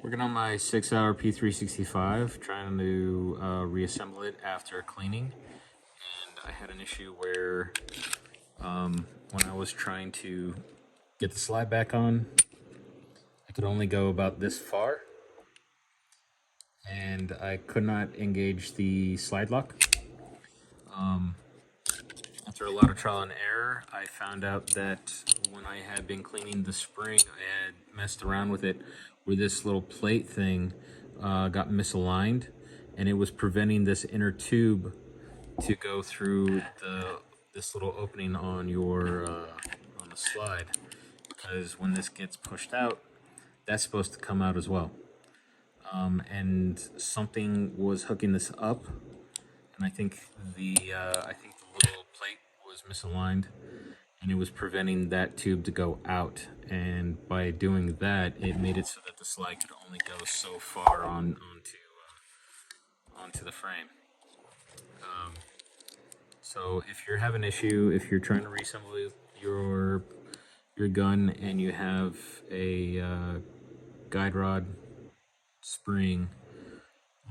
Working on my Sauer P365, trying to reassemble it after cleaning. And I had an issue where when I was trying to get the slide back on, I could only go about this far. And I could not engage the slide lock. After a lot of trial and error, I found out that when I had been cleaning the spring, I had messed around with it where this little plate thing got misaligned, and it was preventing this inner tube to go through this little opening on your on the slide, because when this gets pushed out, that's supposed to come out as well. And something was hooking this up, and I think the little plate was misaligned, and it was preventing that tube to go out. And by doing that, it made it so that the slide could only go so far onto the frame. So if you're having an issue, if you're trying to reassemble your gun and you have a guide rod spring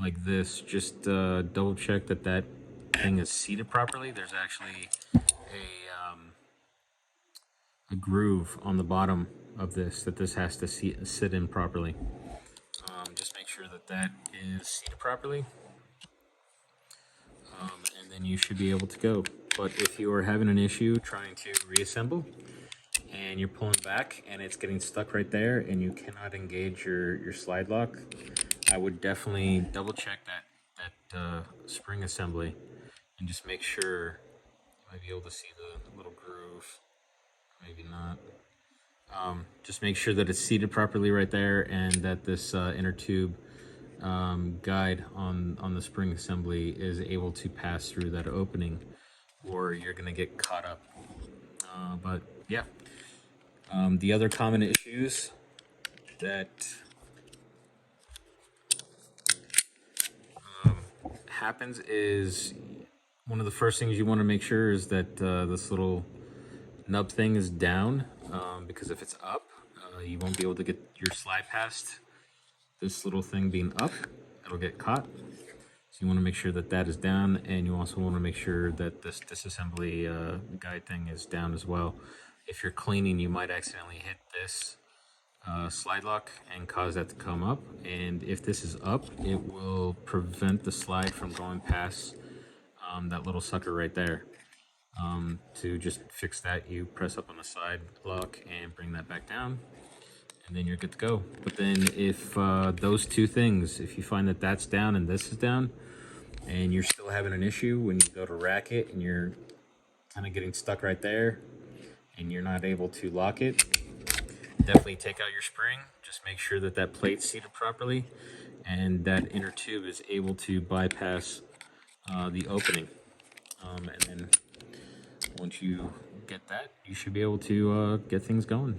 like this, just double check that that thing is seated properly. There's actually a groove on the bottom of this that this has to sit in properly. Just make sure that that is seated properly, and then you should be able to go. But if you are having an issue trying to reassemble and you're pulling back and it's getting stuck right there and you cannot engage your slide lock, I would definitely double check that spring assembly and just make sure. You might be able to see the little groove, maybe not. Just make sure that it's seated properly right there, and that this inner tube guide on the spring assembly is able to pass through that opening, or you're gonna get caught up. But yeah, the other common issues that happens is, one of the first things you want to make sure is that this little nub thing is down, because if it's up, you won't be able to get your slide past this little thing being up. It'll get caught. So you want to make sure that that is down, and you also want to make sure that this disassembly guide thing is down as well. If you're cleaning, you might accidentally hit this slide lock and cause that to come up, and if this is up, it will prevent the slide from going past that little sucker right there. To just fix that, you press up on the side lock and bring that back down, and then you're good to go. But then if those two things, if you find that that's down and this is down, and you're still having an issue when you go to rack it and you're kind of getting stuck right there and you're not able to lock it, definitely take out your spring. Just make sure that that plate's seated properly and that inner tube is able to bypass the opening. And then once you get that, you should be able to get things going.